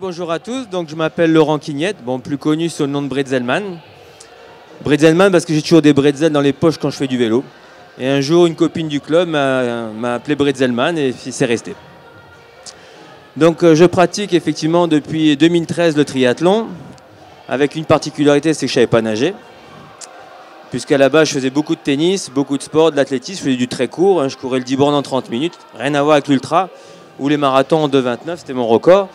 Bonjour à tous, donc je m'appelle Laurent Quignette, plus connu sous le nom de Bretzelman. Bretzelman parce que j'ai toujours des bretzels dans les poches quand je fais du vélo. Et un jour, une copine du club m'a appelé Bretzelman et c'est resté. Donc je pratique effectivement depuis 2013 le triathlon, avec une particularité, c'est que je ne savais pas nager. Puisqu'à la base, je faisais beaucoup de tennis, beaucoup de sport, de l'athlétisme, je faisais du très court, je courais le 10 bornes en 30 minutes, rien à voir avec l'ultra, ou les marathons en 2,29, c'était mon record.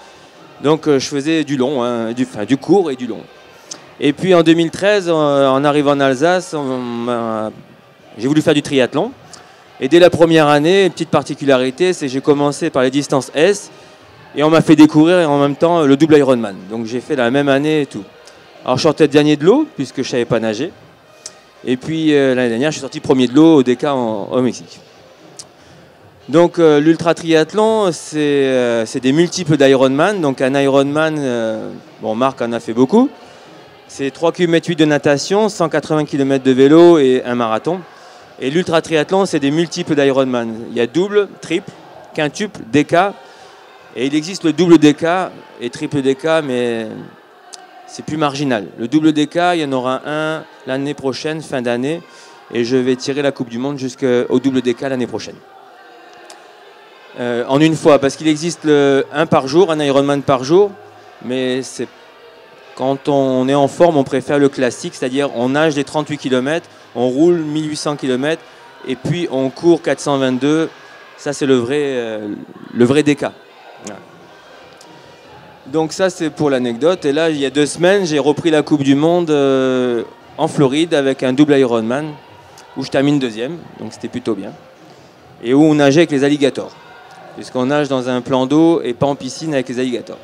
Donc je faisais du long, du court et du long. Et puis en 2013, en arrivant en Alsace, j'ai voulu faire du triathlon. Et dès la première année, une petite particularité, c'est que j'ai commencé par les distances S, et on m'a fait découvrir en même temps le double Ironman. Donc j'ai fait la même année et tout. Alors je sortais dernier de l'eau, puisque je ne savais pas nager. Et puis l'année dernière, je suis sorti premier de l'eau au DK au Mexique. Donc l'ultra triathlon, c'est des multiples d'Ironman. Donc un Ironman, Marc en a fait beaucoup. C'est 3,8 km de natation, 180 km de vélo et un marathon. Et l'ultra triathlon, c'est des multiples d'Ironman. Il y a double, triple, quintuple, DK. Et il existe le double DK et triple DK, mais c'est plus marginal. Le double DK, il y en aura un l'année prochaine, fin d'année. Et je vais tirer la Coupe du Monde jusqu'au double DK l'année prochaine. En une fois, parce qu'il existe un par jour, un Ironman par jour, mais quand on est en forme, on préfère le classique, c'est-à-dire on nage des 38 km, on roule 1800 km, et puis on court 422, ça c'est le vrai DK. Voilà. Donc ça c'est pour l'anecdote, et là il y a 2 semaines, j'ai repris la Coupe du Monde en Floride avec un double Ironman, où je termine 2e, donc c'était plutôt bien, et où on nageait avec les alligators. Puisqu'on nage dans un plan d'eau et pas en piscine avec les alligators.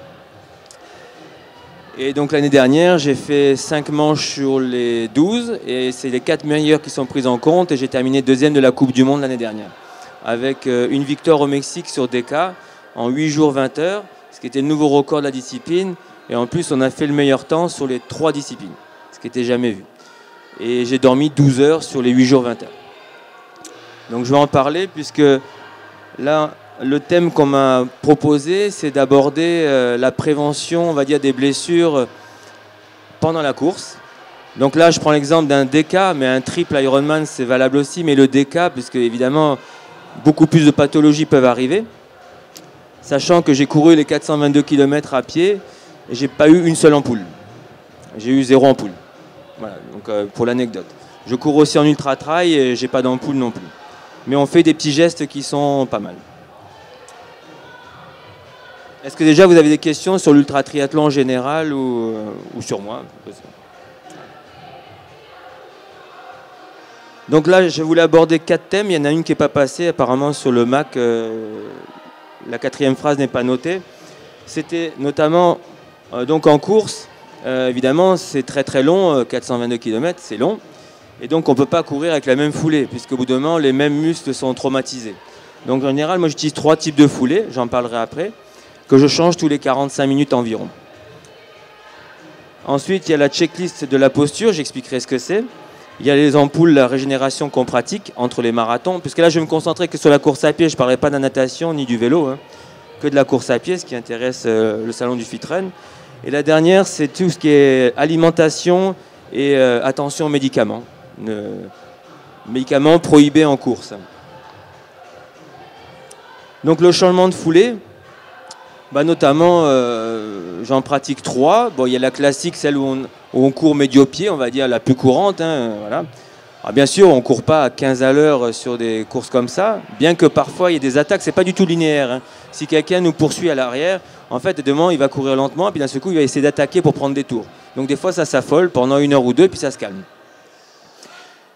Et donc l'année dernière, j'ai fait 5 manches sur les 12, et c'est les 4 meilleurs qui sont pris en compte, et j'ai terminé 2e de la Coupe du Monde l'année dernière. Avec une victoire au Mexique sur DK en 8 jours 20 heures, ce qui était le nouveau record de la discipline, et en plus on a fait le meilleur temps sur les 3 disciplines, ce qui n'était jamais vu. Et j'ai dormi 12 heures sur les 8 jours 20 heures. Donc je vais en parler, puisque là, le thème qu'on m'a proposé, c'est d'aborder la prévention, on va dire, des blessures pendant la course. Donc là, je prends l'exemple d'un DK, mais un triple Ironman, c'est valable aussi. Mais le DK, puisque évidemment, beaucoup plus de pathologies peuvent arriver. Sachant que j'ai couru les 422 km à pied, et j'ai pas eu une seule ampoule. J'ai eu 0 ampoule. Voilà, donc pour l'anecdote. Je cours aussi en ultra trail et j'ai pas d'ampoule non plus. Mais on fait des petits gestes qui sont pas mal. Est-ce que déjà vous avez des questions sur l'ultra triathlon en général ou sur moi? Donc là, je voulais aborder 4 thèmes. Il y en a une qui n'est pas passée apparemment sur le Mac. La 4e phrase n'est pas notée. C'était notamment donc en course. Évidemment, c'est très très long. 422 km, c'est long. Et donc on ne peut pas courir avec la même foulée, puisqu'au bout d'un moment, les mêmes muscles sont traumatisés. Donc en général, moi j'utilise 3 types de foulées. J'en parlerai après, que je change tous les 45 minutes environ. Ensuite, il y a la checklist de la posture, j'expliquerai ce que c'est. Il y a les ampoules, la régénération qu'on pratique entre les marathons, puisque là je vais me concentrer que sur la course à pied, je ne parlerai pas de la natation ni du vélo, que de la course à pied, ce qui intéresse le salon du FitRun. Et la dernière, c'est tout ce qui est alimentation et attention aux médicaments. Médicaments prohibés en course. Donc le changement de foulée, notamment, j'en pratique 3. Il y a la classique, celle où on court médio-pied, on va dire la plus courante. Voilà. Alors, bien sûr, on ne court pas à 15 à l'heure sur des courses comme ça, bien que parfois il y ait des attaques, ce n'est pas du tout linéaire. Si quelqu'un nous poursuit à l'arrière, en fait, il va courir lentement, et puis d'un seul coup, il va essayer d'attaquer pour prendre des tours. Donc des fois, ça s'affole pendant 1 heure ou 2, puis ça se calme.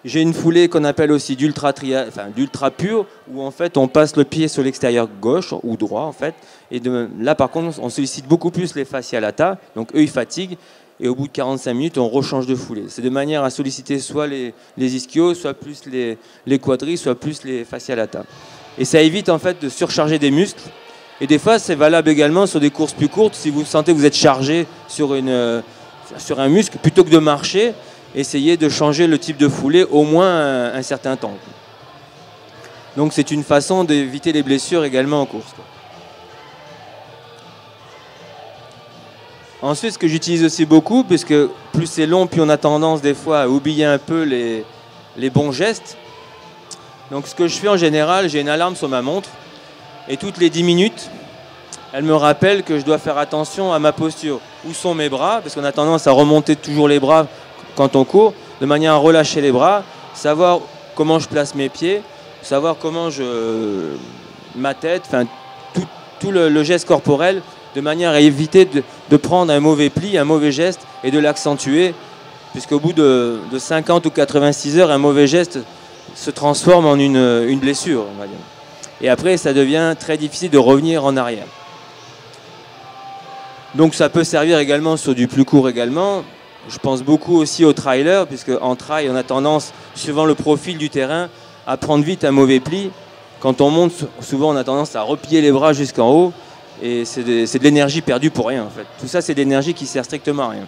J'ai une foulée qu'on appelle aussi d'ultra pur, où en fait on passe le pied sur l'extérieur gauche ou droit en fait. Et là par contre on sollicite beaucoup plus les fascia lata, donc eux ils fatiguent, et au bout de 45 minutes on rechange de foulée. C'est de manière à solliciter soit les ischios, soit plus les quadris, soit plus les fascia lata. Et ça évite en fait de surcharger des muscles. Et des fois c'est valable également sur des courses plus courtes, si vous sentez que vous êtes chargé sur un muscle, plutôt que de marcher, essayez de changer le type de foulée au moins un certain temps. Donc c'est une façon d'éviter les blessures également en course. Ensuite, ce que j'utilise aussi beaucoup, puisque plus c'est long, plus on a tendance des fois à oublier un peu les bons gestes. Donc ce que je fais en général, j'ai une alarme sur ma montre, et toutes les 10 minutes, elle me rappelle que je dois faire attention à ma posture. Où sont mes bras? Parce qu'on a tendance à remonter toujours les bras quand on court, de manière à relâcher les bras, savoir comment je place mes pieds, savoir comment ma tête, enfin tout le geste corporel, de manière à éviter de prendre un mauvais pli, un mauvais geste et de l'accentuer, puisqu'au bout de 50 ou 86 heures, un mauvais geste se transforme en une blessure, on va dire. Et après, ça devient très difficile de revenir en arrière. Donc ça peut servir également sur du plus court également. Je pense beaucoup aussi aux trailers, puisque en trail, on a tendance, suivant le profil du terrain, à prendre vite un mauvais pli. Quand on monte, souvent on a tendance à replier les bras jusqu'en haut, et c'est de l'énergie perdue pour rien en fait. Tout ça, c'est de l'énergie qui sert strictement à rien.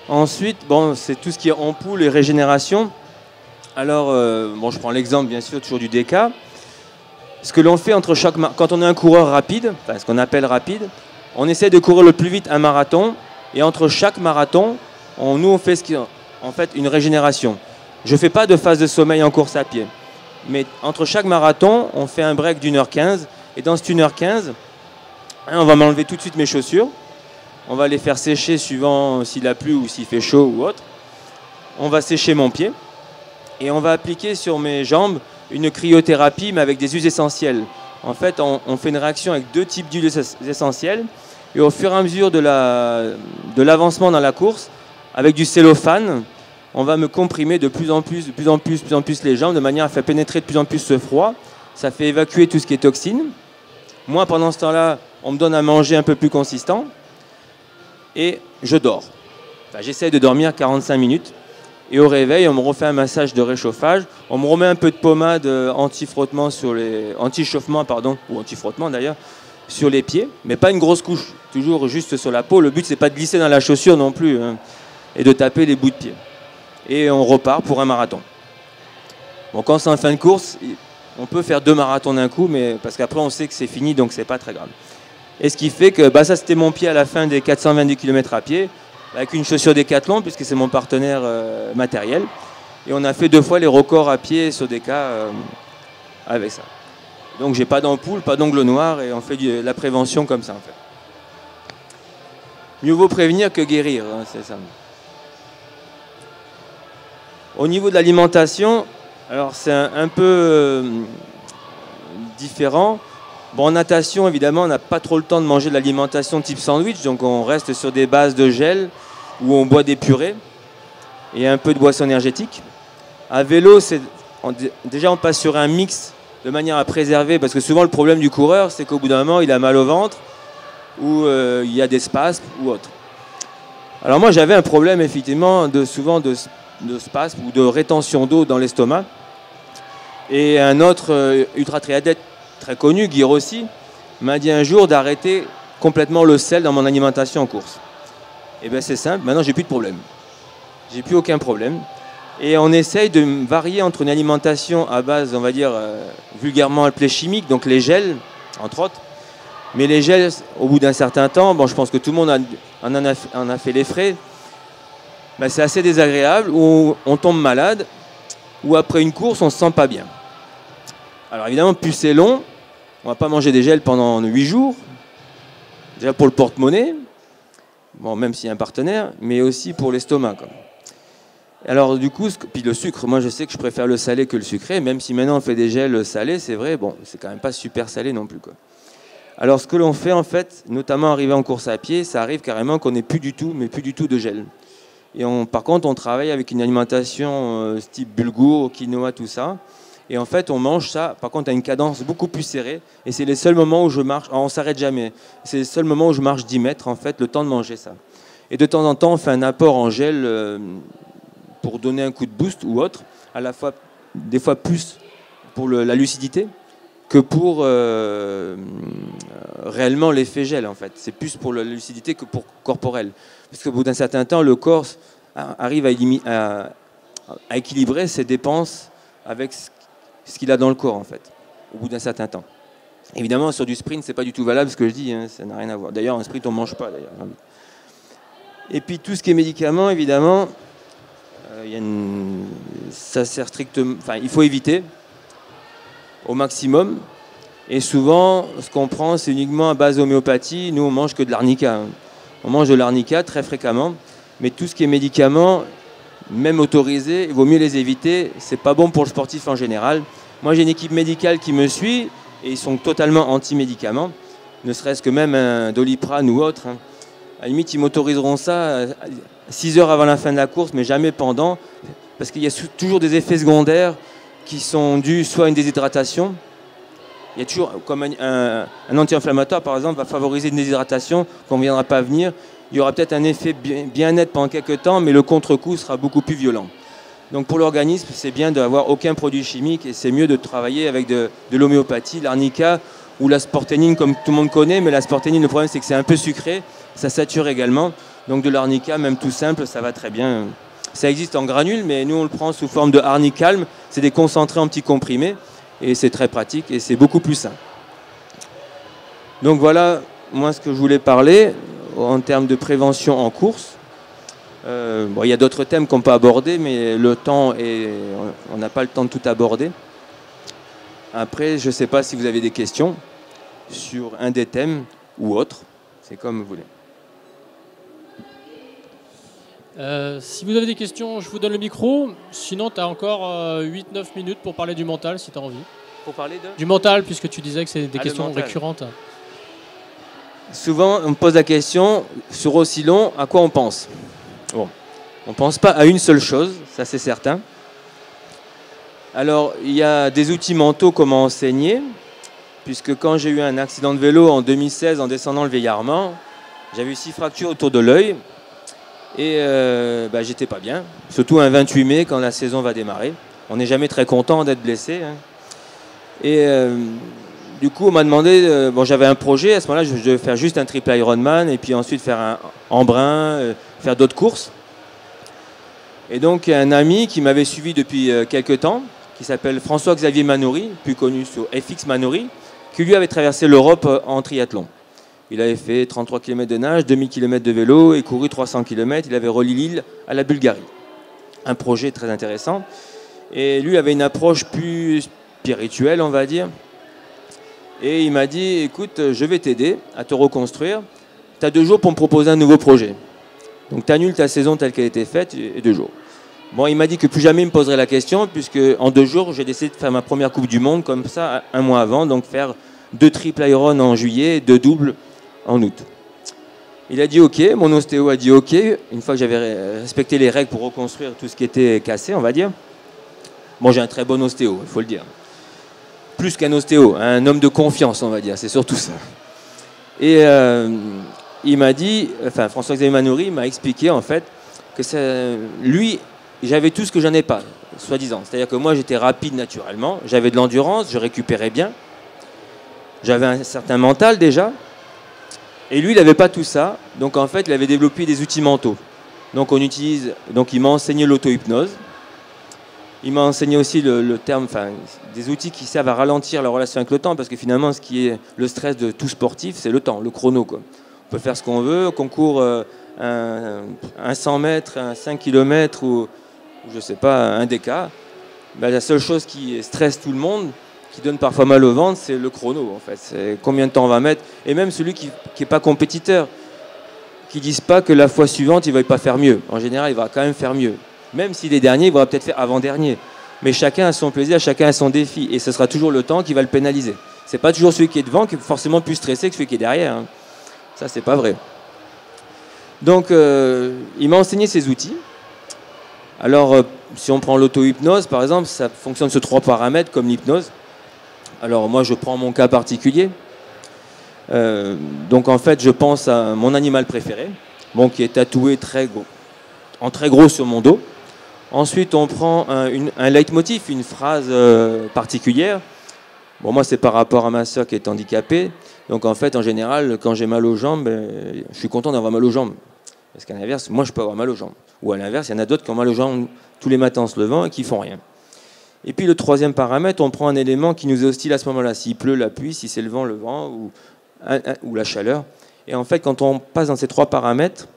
Ensuite, bon, c'est tout ce qui est ampoule et régénération. Alors, bon, je prends l'exemple bien sûr toujours du DK. Ce que l'on fait entre quand on est un coureur rapide, enfin, ce qu'on appelle rapide, on essaie de courir le plus vite un marathon, et entre chaque marathon, on fait en fait une régénération. Je ne fais pas de phase de sommeil en course à pied, mais entre chaque marathon, on fait un break d'1h15, et dans cette 1h15, on va m'enlever tout de suite mes chaussures, on va les faire sécher suivant s'il a plu ou s'il fait chaud ou autre. On va sécher mon pied, et on va appliquer sur mes jambes une cryothérapie, mais avec des huiles essentielles. En fait, on fait une réaction avec 2 types d'huiles essentielles, et au fur et à mesure de l'avancement dans la course, avec du cellophane, on va me comprimer de plus en plus les jambes, de manière à faire pénétrer de plus en plus ce froid. Ça fait évacuer tout ce qui est toxine. Moi, pendant ce temps-là, on me donne à manger un peu plus consistant, et je dors. Enfin, j'essaie de dormir 45 minutes. Et au réveil, on me refait un massage de réchauffage. On me remet un peu de pommade anti-frottement anti-chauffement, pardon, ou anti-frottement d'ailleurs, sur les pieds, mais pas une grosse couche, toujours juste sur la peau. Le but, c'est pas de glisser dans la chaussure non plus, hein, et de taper les bouts de pied. Et on repart pour un marathon. Bon, quand c'est en fin de course, on peut faire 2 marathons d'un coup, mais parce qu'après on sait que c'est fini, donc c'est pas très grave. Et ce qui fait que ça, c'était mon pied à la fin des 420 km à pied, avec une chaussure Décathlon, puisque c'est mon partenaire matériel. Et on a fait 2 fois les records à pied sur des cas avec ça. Donc j'ai pas d'ampoule, pas d'ongles noirs, et on fait de la prévention comme ça en fait. Mieux vaut prévenir que guérir, hein, c'est ça. Au niveau de l'alimentation, alors c'est un peu différent. Bon, en natation, évidemment, on n'a pas trop le temps de manger de l'alimentation type sandwich, donc on reste sur des bases de gel où on boit des purées et un peu de boisson énergétique. À vélo, déjà on passe sur un mix de manière à préserver, parce que souvent le problème du coureur, c'est qu'au bout d'un moment, il a mal au ventre ou il y a des spasmes ou autre. Alors moi, j'avais un problème effectivement souvent de spasmes ou de rétention d'eau dans l'estomac. Et un autre ultra-triathlète très connu, Guy Rossi, m'a dit un jour d'arrêter complètement le sel dans mon alimentation en course. Et bien c'est simple, maintenant j'ai plus de problème. J'ai plus aucun problème. Et on essaye de varier entre une alimentation à base, on va dire, vulgairement appelée chimique, donc les gels, entre autres. Mais les gels, au bout d'un certain temps, bon, je pense que tout le monde en a fait les frais, ben, c'est assez désagréable, où on tombe malade, ou après une course, on ne se sent pas bien. Alors évidemment, plus c'est long, on ne va pas manger des gels pendant 8 jours, déjà pour le porte-monnaie, bon, même s'il y a un partenaire, mais aussi pour l'estomac, quoi. Alors du coup, puis le sucre, moi je sais que je préfère le salé que le sucré, même si maintenant on fait des gels salés, c'est vrai, bon, c'est quand même pas super salé non plus, quoi. Alors ce que l'on fait en fait, notamment arrivé en course à pied, ça arrive carrément qu'on n'ait plus du tout de gel. Et par contre, on travaille avec une alimentation type bulgur, quinoa, tout ça. Et en fait, on mange ça, par contre, à une cadence beaucoup plus serrée. Et c'est les seuls moments où je marche, on ne s'arrête jamais. C'est les seuls moments où je marche 10 mètres, en fait, le temps de manger ça. Et de temps en temps, on fait un apport en gel pour donner un coup de boost ou autre, à la fois, des fois plus pour la lucidité que pour réellement l'effet gel, en fait. C'est plus pour la lucidité que pour corporel. Parce qu'au bout d'un certain temps, le corps arrive à équilibrer ses dépenses avec ce qu'il a dans le corps, en fait, au bout d'un certain temps. Évidemment, sur du sprint, c'est pas du tout valable ce que je dis, hein, ça n'a rien à voir. D'ailleurs, un sprint, on mange pas, d'ailleurs. Et puis, tout ce qui est médicaments, évidemment, ça sert strictement... Enfin, il faut éviter au maximum. Et souvent, ce qu'on prend, c'est uniquement à base d'homéopathie. Nous, on mange que de l'arnica. Hein. On mange de l'arnica très fréquemment. Mais tout ce qui est médicaments, même autorisés, il vaut mieux les éviter. C'est pas bon pour le sportif en général. Moi, j'ai une équipe médicale qui me suit et ils sont totalement anti-médicaments. Ne serait-ce que même un Doliprane ou autre. Hein. À la limite, ils m'autoriseront ça 6 heures avant la fin de la course, mais jamais pendant. Parce qu'il y a toujours des effets secondaires qui sont dus soit à une déshydratation. Il y a toujours, comme un anti-inflammatoire, par exemple, va favoriser une déshydratation qu'on ne viendra pas venir. Il y aura peut-être un effet bien net pendant quelques temps, mais le contre-coup sera beaucoup plus violent. Donc pour l'organisme, c'est bien d'avoir aucun produit chimique et c'est mieux de travailler avec de l'homéopathie, l'arnica ou la sporténine, comme tout le monde connaît. Mais la sporténine, le problème, c'est que c'est un peu sucré, ça sature également. Donc de l'arnica, même tout simple, ça va très bien. Ça existe en granules, mais nous, on le prend sous forme de Arnicalm. C'est des concentrés en petits comprimés. Et c'est très pratique et c'est beaucoup plus sain. Donc moi ce que je voulais parler en termes de prévention en course. Il y a d'autres thèmes qu'on peut aborder, mais le temps on n'a pas le temps de tout aborder. Après, je ne sais pas si vous avez des questions sur un des thèmes ou autre. C'est comme vous voulez. Si vous avez des questions, je vous donne le micro. Sinon, tu as encore 8-9 minutes pour parler du mental, si tu as envie. Pour parler du mental, puisque tu disais que c'est des questions récurrentes. Souvent, on me pose la question, sur aussi long, à quoi on pense? Bon, on ne pense pas à une seule chose, ça c'est certain. Alors, il y a des outils mentaux comment enseigner, puisque quand j'ai eu un accident de vélo en 2016 en descendant le Vieillarmand, j'avais eu 6 fractures autour de l'œil. Et j'étais pas bien, surtout un 28 mai quand la saison va démarrer. On n'est jamais très content d'être blessé. Hein. Et du coup, on m'a demandé, j'avais un projet, à ce moment-là, je devais faire juste un triple Ironman et puis ensuite faire un Embrun, faire d'autres courses. Et donc, il y a un ami qui m'avait suivi depuis quelques temps, qui s'appelle François-Xavier Manoury, plus connu sur FX Manoury, qui lui avait traversé l'Europe en triathlon. Il avait fait 33 km de nage, 2000 km de vélo et couru 300 km. Il avait relié l'île à la Bulgarie. Un projet très intéressant. Et lui avait une approche plus spirituelle, on va dire. Et il m'a dit, écoute, je vais t'aider à te reconstruire. Tu as 2 jours pour me proposer un nouveau projet. Donc tu annules ta saison telle qu'elle était faite et 2 jours. Bon, il m'a dit que plus jamais il me poserait la question, puisque en 2 jours, j'ai décidé de faire ma première Coupe du Monde, comme ça, un mois avant. Donc faire 2 triple Iron en juillet, 2 doubles en août. Il a dit OK, mon ostéo a dit OK, une fois que j'avais respecté les règles pour reconstruire tout ce qui était cassé, on va dire. Bon, j'ai un très bon ostéo, il faut le dire. Plus qu'un ostéo, un homme de confiance, on va dire, c'est surtout ça. Et il m'a dit, François-Xavier Manoury m'a expliqué en fait que lui, j'avais tout ce que j'en ai pas, soi-disant. C'est-à-dire que moi, j'étais rapide naturellement, j'avais de l'endurance, je récupérais bien, j'avais un certain mental déjà. Et lui, il n'avait pas tout ça. Donc, en fait, il avait développé des outils mentaux. Donc, il m'a enseigné l'auto-hypnose. Il m'a enseigné aussi le terme, des outils qui servent à ralentir la relation avec le temps. Parce que finalement, ce qui est le stress de tout sportif, c'est le temps, le chrono, quoi. On peut faire ce qu'on veut, qu'on court un 100 mètres, un 5 km ou je ne sais pas, un DK. La seule chose qui stresse tout le monde, qui donne parfois mal au ventre, c'est le chrono en fait. C'est combien de temps on va mettre. Et même celui qui n'est pas compétiteur, qui ne dise pas que la fois suivante, il ne va pas faire mieux. En général, il va quand même faire mieux. Même s'il est dernier, il va peut-être faire avant-dernier. Mais chacun a son plaisir, chacun a son défi. Et ce sera toujours le temps qui va le pénaliser. Ce n'est pas toujours celui qui est devant qui est forcément plus stressé que celui qui est derrière. Hein. Ça, c'est pas vrai. Donc, il m'a enseigné ces outils. Alors, si on prend l'auto-hypnose, par exemple, ça fonctionne sur 3 paramètres comme l'hypnose. Alors moi, je prends mon cas particulier. Donc en fait, je pense à mon animal préféré, qui est tatoué en très gros sur mon dos. Ensuite, on prend un leitmotiv, une phrase particulière. Bon, moi, c'est par rapport à ma soeur qui est handicapée. Donc en fait, en général, quand j'ai mal aux jambes, je suis content d'avoir mal aux jambes. Parce qu'à l'inverse, moi, je peux avoir mal aux jambes. Ou à l'inverse, il y en a d'autres qui ont mal aux jambes tous les matins en se levant et qui font rien. Et puis le troisième paramètre, on prend un élément qui nous est hostile à ce moment-là. S'il pleut, la pluie, si c'est le vent, ou la chaleur. Et en fait, quand on passe dans ces trois paramètres,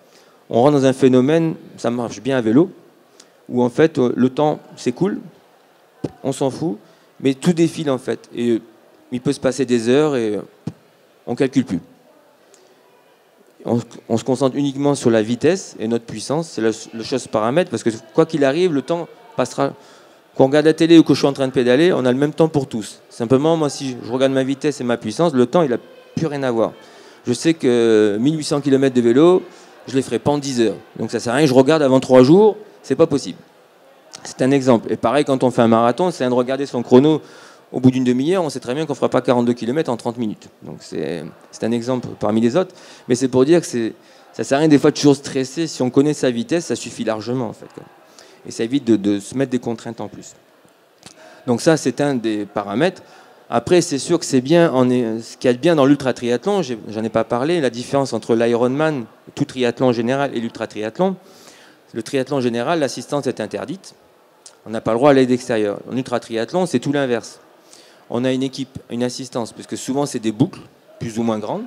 on rentre dans un phénomène, ça marche bien à vélo, où en fait le temps s'écoule, on s'en fout, mais tout défile en fait. Et il peut se passer des heures et on ne calcule plus. On se concentre uniquement sur la vitesse et notre puissance, c'est le chose paramètre, parce que quoi qu'il arrive, le temps passera. Quand on regarde la télé ou que je suis en train de pédaler, on a le même temps pour tous. Simplement, moi, si je regarde ma vitesse et ma puissance, le temps, il n'a plus rien à voir. Je sais que 1800 km de vélo, je ne les ferai pas en 10 heures. Donc ça ne sert à rien que je regarde avant 3 jours, c'est pas possible. C'est un exemple. Et pareil, quand on fait un marathon, c'est de regarder son chrono au bout d'une demi-heure, on sait très bien qu'on ne fera pas 42 km en 30 minutes. Donc c'est un exemple parmi les autres. Mais c'est pour dire que ça ne sert à rien des fois de toujours stresser. Si on connaît sa vitesse, ça suffit largement en fait. Et ça évite de se mettre des contraintes en plus. Donc ça, c'est un des paramètres. Après, c'est sûr que c'est bien, ce qu'il y a de bien dans l'ultra-triathlon, j'en ai pas parlé, la différence entre l'Ironman, tout triathlon général et l'ultra-triathlon. Le triathlon général, l'assistance est interdite. On n'a pas le droit à l'aide extérieure. En ultra-triathlon, c'est tout l'inverse. On a une équipe, une assistance, parce que souvent, c'est des boucles, plus ou moins grandes.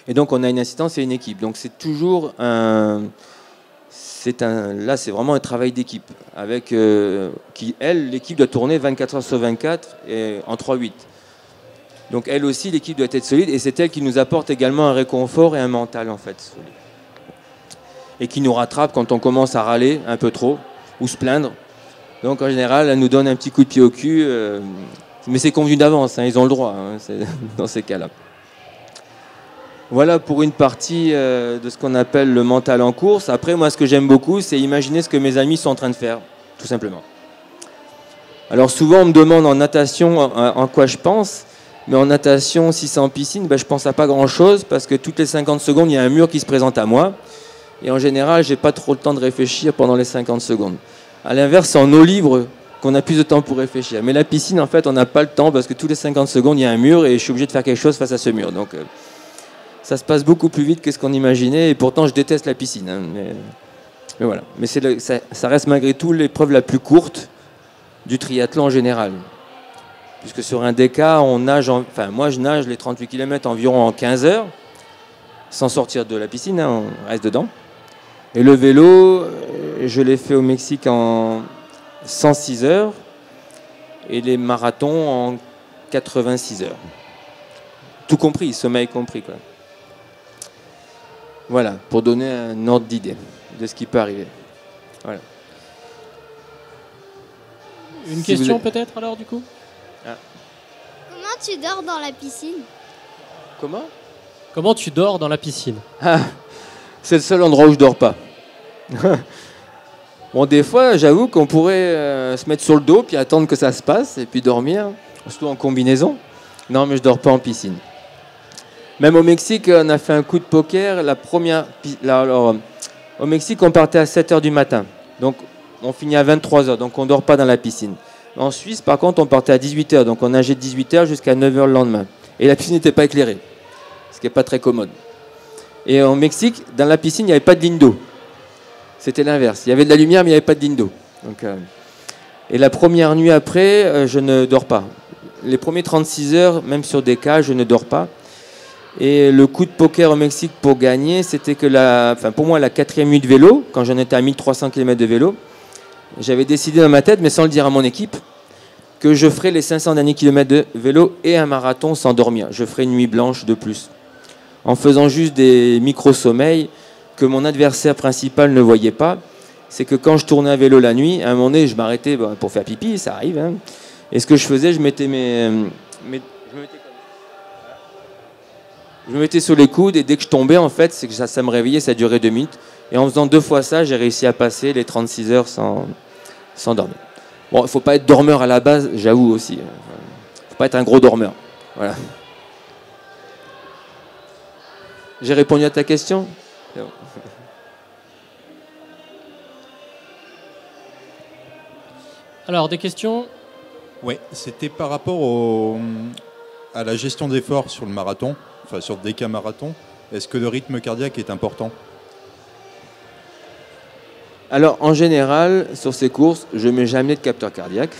Et donc, on a une assistance et une équipe. Donc, c'est toujours là, c'est vraiment un travail d'équipe. Avec l'équipe doit tourner 24 heures sur 24 et en 3-8. Donc, elle aussi, l'équipe doit être solide. Et c'est elle qui nous apporte également un réconfort et un mental, en fait, solide. Et qui nous rattrape quand on commence à râler un peu trop ou se plaindre. Donc, en général, elle nous donne un petit coup de pied au cul. Mais c'est convenu d'avance, hein, ils ont le droit dans ces cas-là. Voilà pour une partie de ce qu'on appelle le mental en course. Après, moi, ce que j'aime beaucoup, c'est imaginer ce que mes amis sont en train de faire, tout simplement. Alors souvent, on me demande en natation en quoi je pense. Mais en natation, si c'est en piscine, je ne pense à pas grand-chose parce que toutes les 50 secondes, il y a un mur qui se présente à moi. Et en général, je n'ai pas trop le temps de réfléchir pendant les 50 secondes. À l'inverse, c'est en eau libre qu'on a plus de temps pour réfléchir. Mais la piscine, en fait, on n'a pas le temps parce que toutes les 50 secondes, il y a un mur et je suis obligé de faire quelque chose face à ce mur. Donc, ça se passe beaucoup plus vite que ce qu'on imaginait. Et pourtant, je déteste la piscine. Hein, mais voilà. Mais ça reste malgré tout l'épreuve la plus courte du triathlon en général. Puisque sur un DK, moi, je nage les 38 km environ en 15 heures, sans sortir de la piscine, hein, on reste dedans. Et le vélo, je l'ai fait au Mexique en 106 heures et les marathons en 86 heures. Tout compris, sommeil compris, quoi. Voilà, pour donner un ordre d'idée de ce qui peut arriver. Voilà. Une question peut-être alors du coup ? Comment tu dors dans la piscine ? Comment tu dors dans la piscine ? C'est le seul endroit où je dors pas. Bon, des fois, j'avoue qu'on pourrait se mettre sur le dos puis attendre que ça se passe et puis dormir, surtout en combinaison. Non, mais je dors pas en piscine. Même au Mexique, on a fait un coup de poker. Au Mexique, on partait à 7h du matin. Donc, on finit à 23h. Donc, on ne dort pas dans la piscine. En Suisse, par contre, on partait à 18h. Donc, on nageait de 18h jusqu'à 9h le lendemain. Et la piscine n'était pas éclairée, ce qui n'est pas très commode. Et au Mexique, dans la piscine, il n'y avait pas de ligne d'eau. C'était l'inverse. Il y avait de la lumière, mais il n'y avait pas de ligne d'eau. Et la première nuit après, je ne dors pas. Les premiers 36 heures, même sur des cas, je ne dors pas. Et le coup de poker au Mexique pour gagner, c'était que pour moi, la 4e nuit de vélo, quand j'en étais à 1300 km de vélo, j'avais décidé dans ma tête, mais sans le dire à mon équipe, que je ferais les 500 derniers kilomètres de vélo et un marathon sans dormir. Je ferais une nuit blanche de plus. En faisant juste des micro-sommeils que mon adversaire principal ne voyait pas. C'est que quand je tournais à vélo la nuit, à un moment donné, je m'arrêtais pour faire pipi, ça arrive. Hein. Et ce que je faisais, je mettais je me mettais sur les coudes et dès que je tombais, en fait, c'est que ça me réveillait, ça durait 2 minutes. Et en faisant 2 fois ça, j'ai réussi à passer les 36 heures sans dormir. Bon, il ne faut pas être dormeur à la base, j'avoue aussi. Il ne faut pas être un gros dormeur. Voilà. J'ai répondu à ta question ? Alors, des questions ? Oui, c'était par rapport à la gestion d'efforts sur le marathon, enfin sur le DK marathon. Est-ce que le rythme cardiaque est important ? Alors, en général, sur ces courses, je ne mets jamais de capteur cardiaque.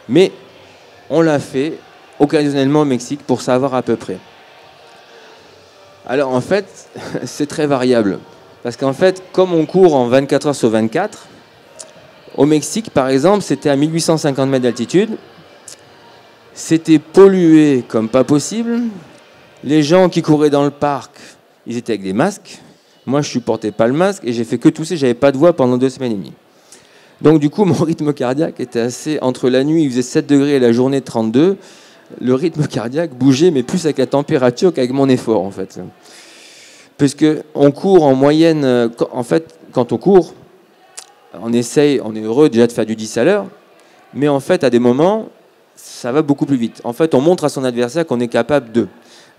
Mais on l'a fait occasionnellement au Mexique pour savoir à peu près. Alors en fait, c'est très variable. Parce qu'en fait, comme on court en 24 heures sur 24, au Mexique, par exemple, c'était à 1850 mètres d'altitude. C'était pollué comme pas possible. Les gens qui couraient dans le parc, ils étaient avec des masques. Moi, je ne supportais pas le masque et j'ai fait que tousser. Je n'avais pas de voix pendant 2 semaines et demie. Donc, du coup, mon rythme cardiaque était assez... Entre la nuit, il faisait 7 degrés et la journée 32. Le rythme cardiaque bougeait, mais plus avec la température qu'avec mon effort, en fait. Puisque on court en moyenne... En fait, quand on court, on essaye, on est heureux déjà de faire du 10 à l'heure. Mais en fait, à des moments, ça va beaucoup plus vite. En fait, on montre à son adversaire qu'on est capable de...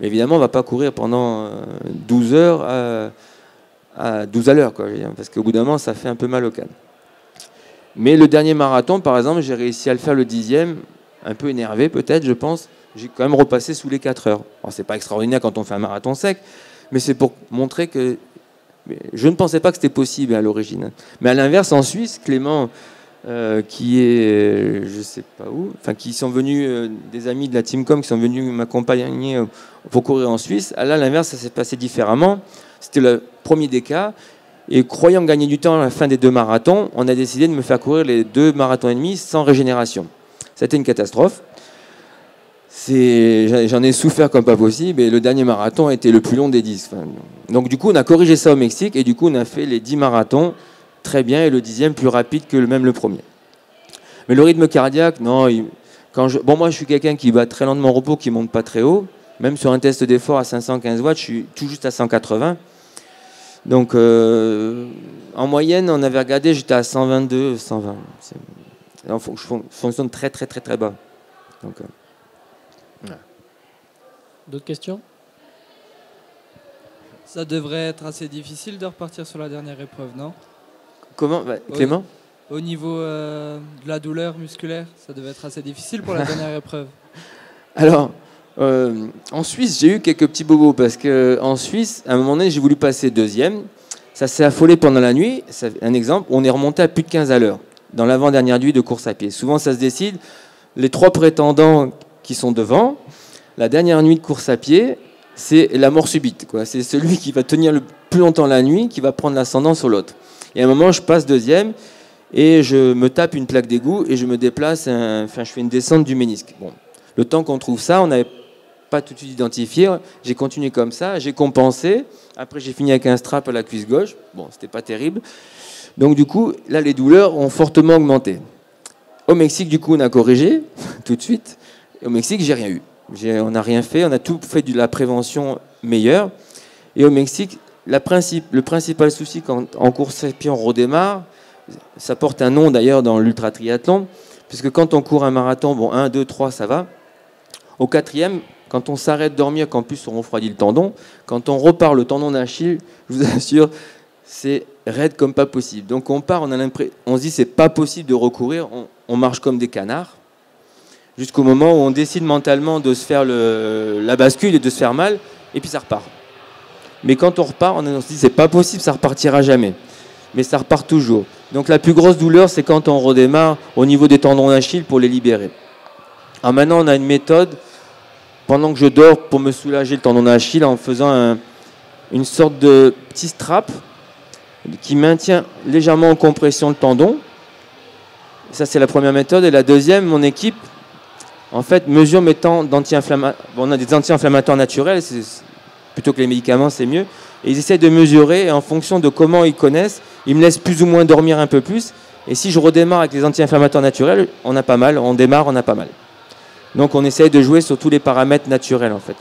Mais évidemment, on ne va pas courir pendant 12 heures à 12 à l'heure, quoi, parce qu'au bout d'un moment, ça fait un peu mal au canne. Mais le dernier marathon, par exemple, j'ai réussi à le faire le 10e, un peu énervé peut-être, je pense. J'ai quand même repassé sous les 4 heures. Alors, c'est pas extraordinaire quand on fait un marathon sec, mais c'est pour montrer que... Je ne pensais pas que c'était possible à l'origine. Mais à l'inverse, en Suisse, Clément, qui est, je sais pas où, enfin qui sont venus, des amis de la Teamcom qui sont venus m'accompagner pour courir en Suisse. Là, à l'inverse, ça s'est passé différemment. C'était le premier des cas. Et croyant gagner du temps à la fin des 2 marathons, on a décidé de me faire courir les 2 marathons et demi sans régénération. C'était une catastrophe. J'en ai souffert comme pas possible. Et le dernier marathon a été le plus long des 10. Enfin, donc du coup, on a corrigé ça au Mexique. Et du coup, on a fait les 10 marathons très bien. Et le 10e plus rapide que même le premier. Mais le rythme cardiaque, non. Moi, je suis quelqu'un qui bat très lentement au repos, qui ne monte pas très haut. Même sur un test d'effort à 515 watts, je suis tout juste à 180. Donc, en moyenne, on avait regardé, j'étais à 122, 120. Je fonctionne très, très, très, très bas. Donc, voilà. D'autres questions? Ça devrait être assez difficile de repartir sur la dernière épreuve, non? Comment, Clément? Au niveau de la douleur musculaire, ça devait être assez difficile pour la dernière épreuve. Alors, en Suisse, j'ai eu quelques petits bobos parce qu'en Suisse, à un moment donné, j'ai voulu passer 2e. Ça s'est affolé pendant la nuit. Un exemple, on est remonté à plus de 15 à l'heure dans l'avant-dernière nuit de course à pied. Souvent, ça se décide. Les 3 prétendants qui sont devant, la dernière nuit de course à pied, c'est la mort subite, quoi. C'est celui qui va tenir le plus longtemps la nuit qui va prendre l'ascendant sur l'autre. Et à un moment, je passe 2e et je me tape une plaque d'égout et je me déplace, je fais une descente du ménisque. Bon. Le temps qu'on trouve ça, on n'avait pas tout de suite identifié. J'ai continué comme ça, j'ai compensé. Après, j'ai fini avec un strap à la cuisse gauche. Bon, c'était pas terrible. Donc, du coup, là, les douleurs ont fortement augmenté. Au Mexique, du coup, on a corrigé tout de suite. Et au Mexique, j'ai rien eu. On n'a rien fait. On a tout fait de la prévention meilleure. Et au Mexique, le principal souci quand en course à pied on redémarre, ça porte un nom d'ailleurs dans l'ultra triathlon, puisque quand on court un marathon, bon, 1, 2, 3, ça va. Au 4e, quand on s'arrête de dormir, qu'en plus on refroidit le tendon, quand on repart le tendon d'Achille, je vous assure, c'est raide comme pas possible. Donc on part, on se dit c'est pas possible de recourir, on marche comme des canards, jusqu'au moment où on décide mentalement de se faire la bascule et de se faire mal, et puis ça repart. Mais quand on repart, on se dit c'est pas possible, ça repartira jamais. Mais ça repart toujours. Donc la plus grosse douleur, c'est quand on redémarre au niveau des tendons d'Achille pour les libérer. Alors maintenant, on a une méthode, pendant que je dors, pour me soulager le tendon d'Achille, en faisant une sorte de petit strap qui maintient légèrement en compression le tendon. Ça, c'est la première méthode. Et la deuxième, mon équipe, en fait, mesure mes temps d'anti-inflammatoires. Bon, on a des anti-inflammatoires naturels, plutôt que les médicaments, c'est mieux. Et ils essaient de mesurer, et en fonction de comment ils connaissent, ils me laissent plus ou moins dormir un peu plus. Et si je redémarre avec les anti-inflammatoires naturels, on a pas mal. On démarre, on a pas mal. Donc on essaye de jouer sur tous les paramètres naturels, en fait.